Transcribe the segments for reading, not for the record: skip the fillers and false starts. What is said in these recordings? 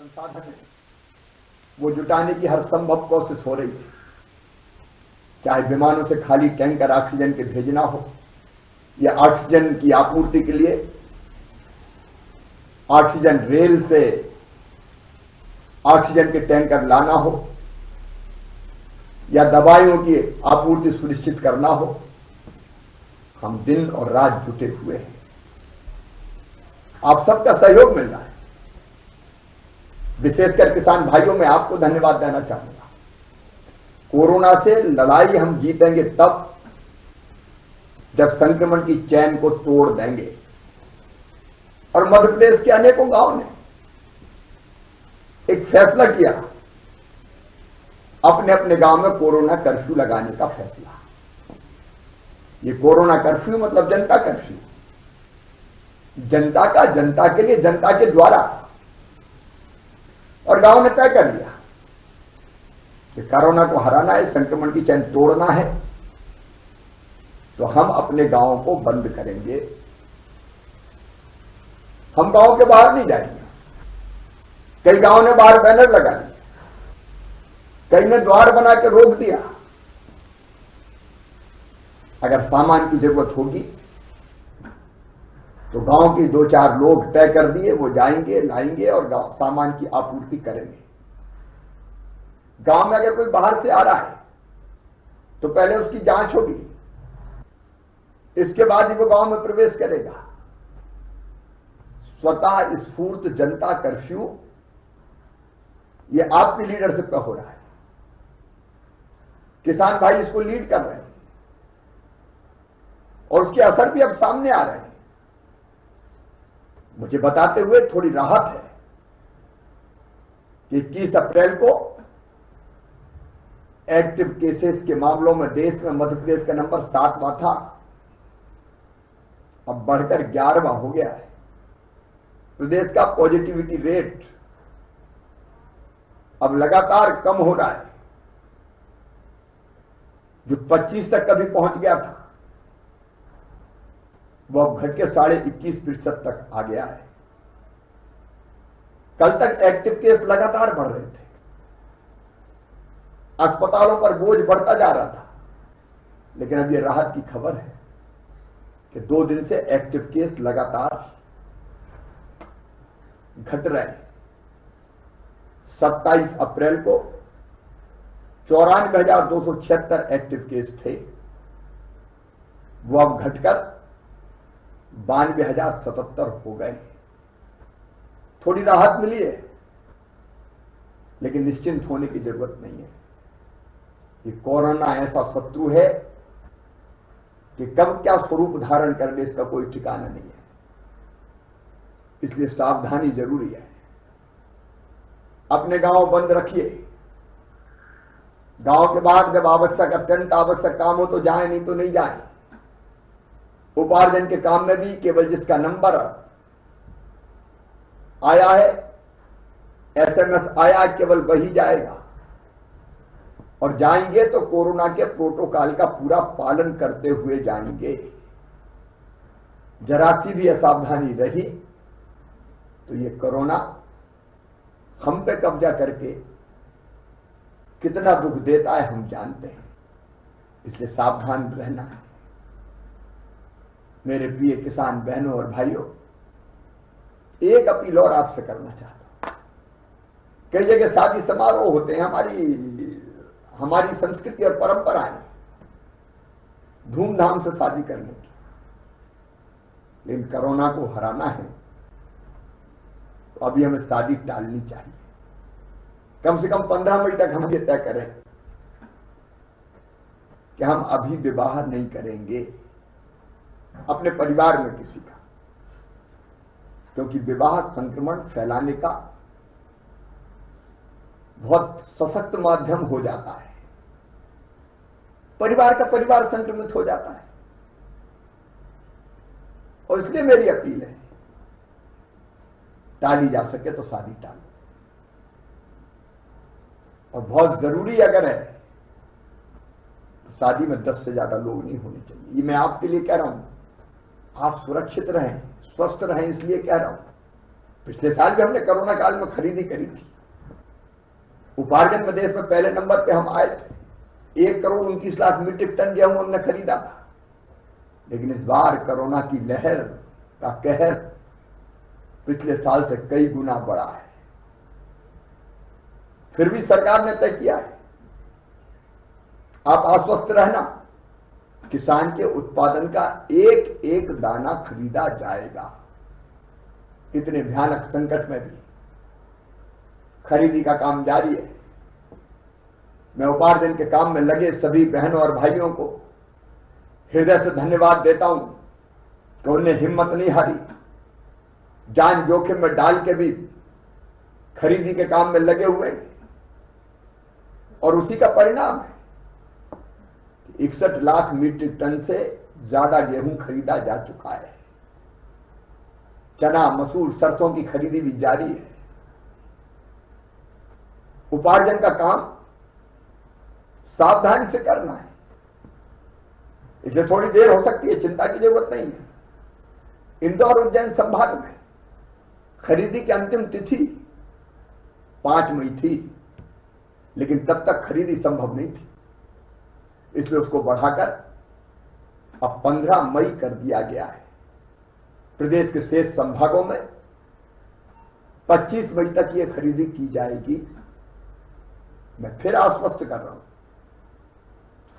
संसाधन है वो जुटाने की हर संभव कोशिश हो रही है, चाहे विमानों से खाली टैंकर ऑक्सीजन के भेजना हो या ऑक्सीजन की आपूर्ति के लिए ऑक्सीजन रेल से ऑक्सीजन के टैंकर लाना हो या दवाइयों की आपूर्ति सुनिश्चित करना हो। हम दिन और रात जुटे हुए हैं, आप सबका सहयोग मिल रहा है। विशेषकर किसान भाइयों में आपको धन्यवाद देना चाहूंगा। कोरोना से लड़ाई हम जीतेंगे तब जब संक्रमण की चैन को तोड़ देंगे। और मध्य प्रदेश के अनेकों गांव ने एक फैसला किया, अपने अपने गांव में कोरोना कर्फ्यू लगाने का फैसला। ये कोरोना कर्फ्यू मतलब जनता कर्फ्यू, जनता का, जनता के लिए, जनता के द्वारा। और गांव ने तय कर लिया कि कोरोना को हराना है, संक्रमण की चैन तोड़ना है, तो हम अपने गांवों को बंद करेंगे। हम गांव के बाहर नहीं जाएंगे। कई गांव ने बाहर बैनर लगा दिए, कई ने द्वार बना के रोक दिया। अगर सामान की जरूरत होगी तो गांव के 2-4 लोग तय कर दिए, वो जाएंगे, लाएंगे और गांव सामान की आपूर्ति करेंगे। गांव में अगर कोई बाहर से आ रहा है तो पहले उसकी जांच होगी, इसके बाद ही वो गांव में प्रवेश करेगा। स्वतः स्फूर्त जनता कर्फ्यू ये आपकी लीडरशिप पे हो रहा है। किसान भाई इसको लीड कर रहे हैं और उसके असर भी अब सामने आ रहे हैं। मुझे बताते हुए थोड़ी राहत है कि 21 अप्रैल को एक्टिव केसेस के मामलों में देश में मध्य प्रदेश का नंबर 7वां था, अब बढ़कर 11वां हो गया है। प्रदेश का पॉजिटिविटी रेट अब लगातार कम हो रहा है। जो 25 तक कभी पहुंच गया था वो अब घट के 21.5% तक आ गया है। कल तक एक्टिव केस लगातार बढ़ रहे थे, अस्पतालों पर बोझ बढ़ता जा रहा था, लेकिन अब यह राहत की खबर है कि 2 दिन से एक्टिव केस लगातार घट रहे हैं। 27 अप्रैल को 94,276 एक्टिव केस थे, वो अब घटकर 92,077 हो गए। थोड़ी राहत मिली है, लेकिन निश्चिंत होने की जरूरत नहीं है। ये कोरोना ऐसा शत्रु है कि कब क्या स्वरूप धारण कर ले इसका कोई ठिकाना नहीं है, इसलिए सावधानी जरूरी है। अपने गांव बंद रखिए। गांव के बाद जब आवश्यक, अत्यंत आवश्यक काम हो तो जाए, नहीं तो नहीं जाए। उपार्जन के काम में भी केवल जिसका नंबर आया है, एसएमएस आया, केवल वही जाएगा। और जाएंगे तो कोरोना के प्रोटोकॉल का पूरा पालन करते हुए जाएंगे। जरा सी भी असावधानी रही तो ये कोरोना हम पे कब्जा करके कितना दुख देता है हम जानते हैं, इसलिए सावधान रहना है। मेरे प्रिय किसान बहनों और भाइयों, एक अपील और आपसे करना चाहता हूं। कई जगह शादी समारोह होते हैं, हमारी संस्कृति और परंपरा है धूमधाम से शादी करने की, लेकिन कोरोना को हराना है तो अभी हमें शादी टालनी चाहिए। कम से कम 15 मई तक हम ये तय करें कि हम अभी विवाह नहीं करेंगे अपने परिवार में किसी का, क्योंकि विवाह संक्रमण फैलाने का बहुत सशक्त माध्यम हो जाता है। परिवार का परिवार संक्रमित हो जाता है। और इसलिए मेरी अपील है, टाली जा सके तो शादी टालो। और बहुत जरूरी अगर है तो शादी में 10 से ज्यादा लोग नहीं होने चाहिए। ये मैं आपके लिए कह रहा हूं, आप सुरक्षित रहें, स्वस्थ रहें, इसलिए कह रहा हूं। पिछले साल भी हमने कोरोना काल में खरीदी करी थी। उपार्जन में देश में पहले नंबर पे हम आए थे। 1,29,00,000 मीट्रिक टन गेहूं हमने खरीदा था। लेकिन इस बार कोरोना की लहर का कहर पिछले साल से कई गुना बढ़ा है। फिर भी सरकार ने तय किया है, आप आश्वस्त रहना, किसान के उत्पादन का एक एक दाना खरीदा जाएगा। इतने भयानक संकट में भी खरीदी का काम जारी है। मैं उपार्जन के काम में लगे सभी बहनों और भाइयों को हृदय से धन्यवाद देता हूं कि उन्हें हिम्मत नहीं हारी, जान जोखिम में डाल के भी खरीदी के काम में लगे हुए हैं। और उसी का परिणाम है 61 लाख मीट्रिक टन से ज्यादा गेहूं खरीदा जा चुका है। चना, मसूर, सरसों की खरीदी भी जारी है। उपार्जन का काम सावधानी से करना है, इसलिए थोड़ी देर हो सकती है, चिंता की जरूरत नहीं है। इंदौर उज्जैन संभाग में खरीदी की अंतिम तिथि 5 मई थी, लेकिन तब तक खरीदी संभव नहीं थी, इसलिए उसको बढ़ाकर अब 15 मई कर दिया गया है। प्रदेश के शेष संभागों में 25 मई तक यह खरीदी की जाएगी। मैं फिर आश्वस्त कर रहा हूं,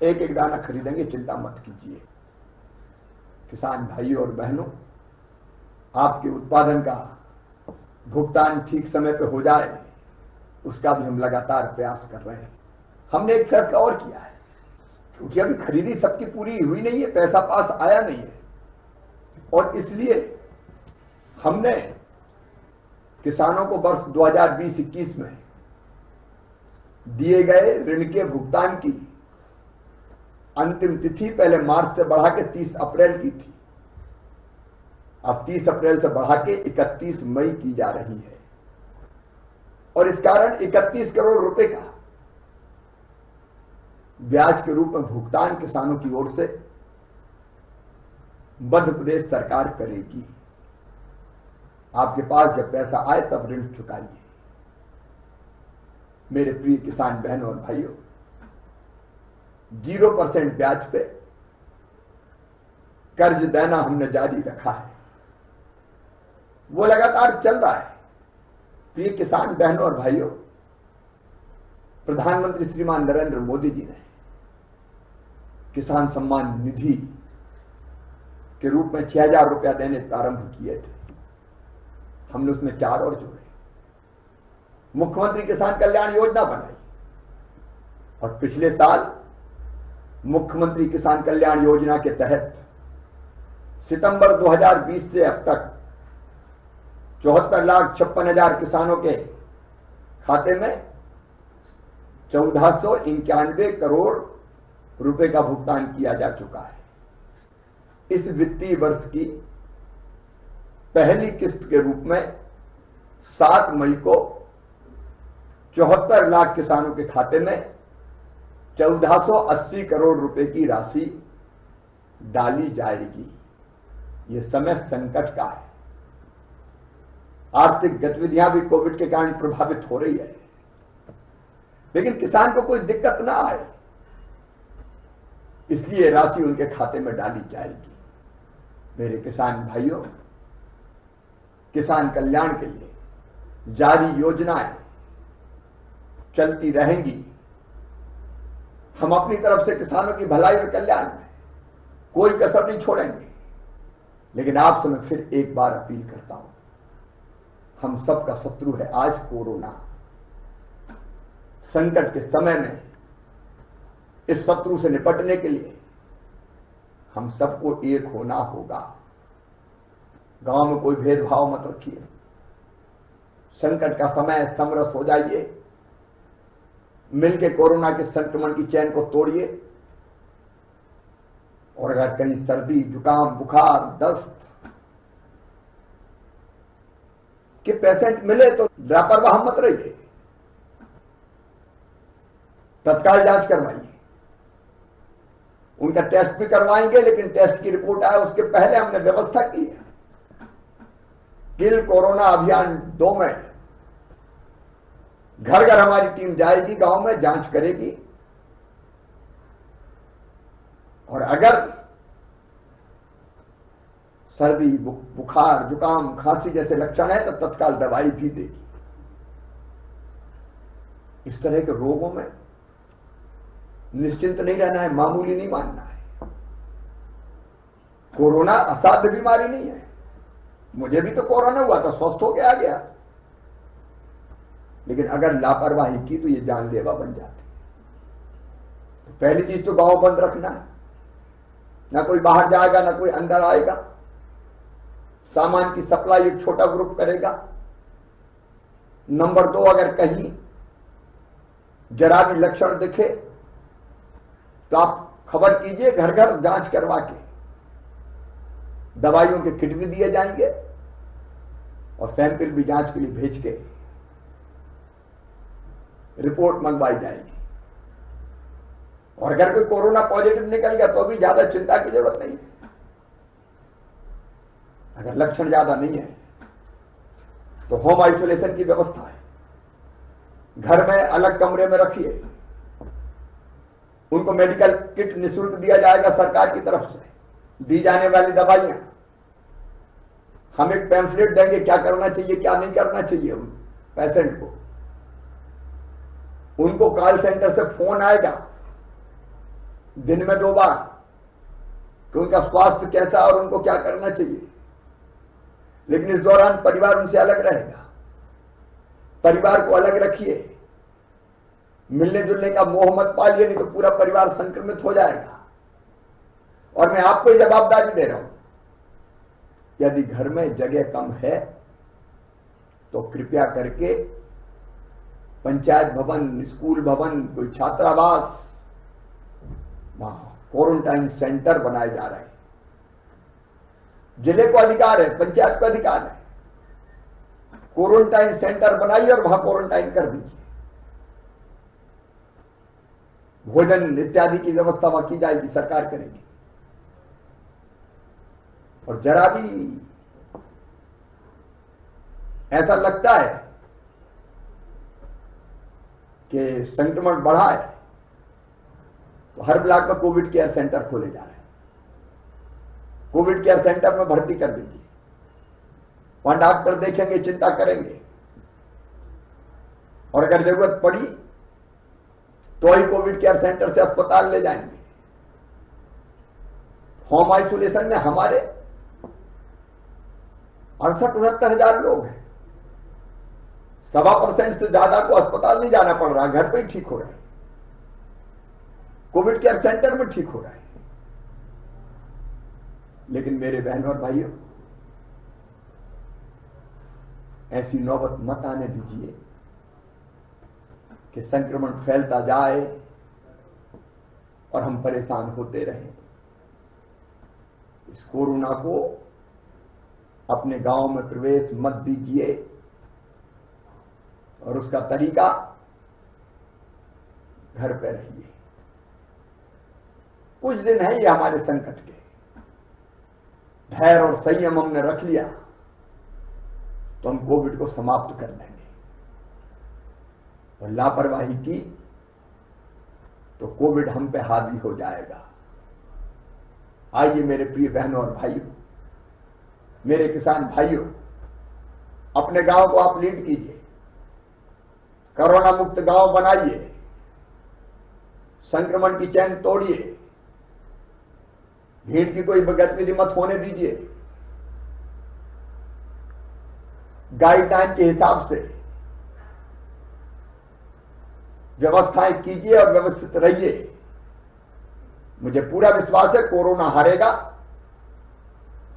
एक एक दाना खरीदेंगे, चिंता मत कीजिए। किसान भाइयों और बहनों, आपके उत्पादन का भुगतान ठीक समय पे हो जाए, उसका भी हम लगातार प्रयास कर रहे हैं। हमने एक फैसला और किया है, क्योंकि अभी खरीदी सबकी पूरी हुई नहीं है, पैसा पास आया नहीं है, और इसलिए हमने किसानों को वर्ष 2020-21 में दिए गए ऋण के भुगतान की अंतिम तिथि पहले मार्च से बढ़ा के 30 अप्रैल की थी, अब 30 अप्रैल से बढ़ा के 31 मई की जा रही है। और इस कारण 31 करोड़ रुपए का ब्याज के रूप में भुगतान किसानों की ओर से मध्य प्रदेश सरकार करेगी। आपके पास जब पैसा आए तब ऋण चुकाइए। मेरे प्रिय किसान बहनों और भाइयों, 0% ब्याज पे कर्ज देना हमने जारी रखा है, वो लगातार चल रहा है। प्रिय किसान बहनों और भाइयों, प्रधानमंत्री श्रीमान नरेंद्र मोदी जी ने किसान सम्मान निधि के रूप में 6,000 रुपया देने प्रारंभ किए थे। हमने उसमें 4 और जोड़े। मुख्यमंत्री किसान कल्याण योजना बनाई, और पिछले साल मुख्यमंत्री किसान कल्याण योजना के तहत सितंबर 2020 से अब तक 74,56,000 किसानों के खाते में 1491 करोड़ रुपए का भुगतान किया जा चुका है। इस वित्तीय वर्ष की पहली किस्त के रूप में 7 मई को 74 लाख किसानों के खाते में 1480 करोड़ रुपए की राशि डाली जाएगी। यह समय संकट का है, आर्थिक गतिविधियां भी कोविड के कारण प्रभावित हो रही है, लेकिन किसान को कोई दिक्कत ना आए, इसलिए राशि उनके खाते में डाली जाएगी। मेरे किसान भाइयों, किसान कल्याण के लिए जारी योजनाएं चलती रहेंगी। हम अपनी तरफ से किसानों की भलाई और कल्याण में कोई कसर नहीं छोड़ेंगे। लेकिन आपसे मैं फिर एक बार अपील करता हूं, हम सबका शत्रु है आज कोरोना। संकट के समय में इस शत्रु से निपटने के लिए हम सबको एक होना होगा। गांव में कोई भेदभाव मत रखिए। संकट का समय समरस हो जाइए, मिलकर कोरोना के संक्रमण की चैन को तोड़िए। और अगर कहीं सर्दी, जुकाम, बुखार, दस्त के पेशेंट मिले तो लापरवाह मत रहिए, तत्काल जांच करवाइए। उनका टेस्ट भी करवाएंगे, लेकिन टेस्ट की रिपोर्ट आए उसके पहले हमने व्यवस्था की है किल कोरोना अभियान 2 में घर घर हमारी टीम जाएगी, गांव में जांच करेगी, और अगर सर्दी, बुखार, जुकाम, खांसी जैसे लक्षण है तो तत्काल दवाई भी देगी। इस तरह के रोगों में निश्चिंत नहीं रहना है, मामूली नहीं मानना है। कोरोना असाध्य बीमारी नहीं है। मुझे भी तो कोरोना हुआ था, स्वस्थ होकर आ गया, लेकिन अगर लापरवाही की तो ये जानलेवा बन जाती है। तो पहली चीज तो गांव बंद रखना है, ना कोई बाहर जाएगा ना कोई अंदर आएगा। सामान की सप्लाई एक छोटा ग्रुप करेगा। नंबर 2, अगर कहीं जरा भी लक्षण दिखे तो आप खबर कीजिए, घर घर जांच करवा के दवाइयों के किट भी दिए जाएंगे और सैंपल भी जांच के लिए भेज के रिपोर्ट मंगवाई जाएगी। और अगर कोई कोरोना पॉजिटिव निकल गया तो भी ज्यादा चिंता की जरूरत नहीं है। अगर लक्षण ज्यादा नहीं है तो होम आइसोलेशन की व्यवस्था है। घर में अलग कमरे में रखिए, उनको मेडिकल किट निःशुल्क दिया जाएगा सरकार की तरफ से, दी जाने वाली दवाइयां। हम एक पैम्फलेट देंगे क्या करना चाहिए क्या नहीं करना चाहिए उन पेशेंट को। उनको कॉल सेंटर से फोन आएगा दिन में 2 बार कि उनका स्वास्थ्य कैसा और उनको क्या करना चाहिए। लेकिन इस दौरान परिवार उनसे अलग रहेगा। परिवार को अलग रखिए, मिलने जुलने का मोह मत पालिए, नहीं तो पूरा परिवार संक्रमित हो जाएगा। और मैं आपको जवाबदारी दे रहा हूं, यदि घर में जगह कम है तो कृपया करके पंचायत भवन, स्कूल भवन, कोई छात्रावास, वहां क्वारंटाइन सेंटर बनाए जा रहे हैं। जिले को अधिकार है, पंचायत को अधिकार है, क्वारंटाइन सेंटर बनाइए और वहां क्वारंटाइन कर दीजिए। भोजन इत्यादि की व्यवस्था वहां की जाएगी, सरकार करेगी। और जरा भी ऐसा लगता है कि संक्रमण बढ़ा है तो हर ब्लॉक में कोविड केयर सेंटर खोले जा रहे हैं। कोविड केयर सेंटर में भर्ती कर दीजिए, वहां डॉक्टर देखेंगे, चिंता करेंगे, और अगर जरूरत पड़ी तो ही कोविड केयर सेंटर से अस्पताल ले जाएंगे। होम आइसोलेशन में हमारे 68-69 हजार लोग हैं। 1.25% से ज्यादा को अस्पताल नहीं जाना पड़ रहा, घर पे ही ठीक हो रहा है, कोविड केयर सेंटर में ठीक हो रहा है। लेकिन मेरे बहनों और भाइयों, ऐसी नौबत मत आने दीजिए कि संक्रमण फैलता जाए और हम परेशान होते रहें। इस कोरोना को अपने गांव में प्रवेश मत दीजिए, और उसका तरीका घर पे रहिए। कुछ दिन है ये हमारे संकट के, धैर्य और संयम हमने रख लिया तो हम कोविड को समाप्त कर देंगे। और लापरवाही की तो कोविड हम पे हावी हो जाएगा। आइए मेरे प्रिय बहनों और भाइयों, मेरे किसान भाइयों, अपने गांव को आप लीड कीजिए, कोरोना मुक्त गांव बनाइए, संक्रमण की चैन तोड़िए, भीड़ की कोई गतिविधि मत होने दीजिए, गाइडलाइन के हिसाब से व्यवस्थाएं कीजिए और व्यवस्थित रहिए। मुझे पूरा विश्वास है कोरोना हारेगा,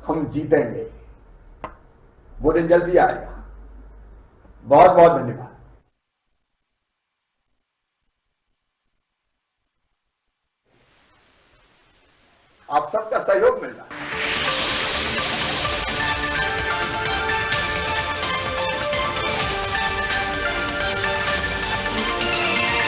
हम जीतेंगे, वो दिन जल्दी आएगा। बहुत बहुत धन्यवाद। आप सबका सहयोग मिल रहा है।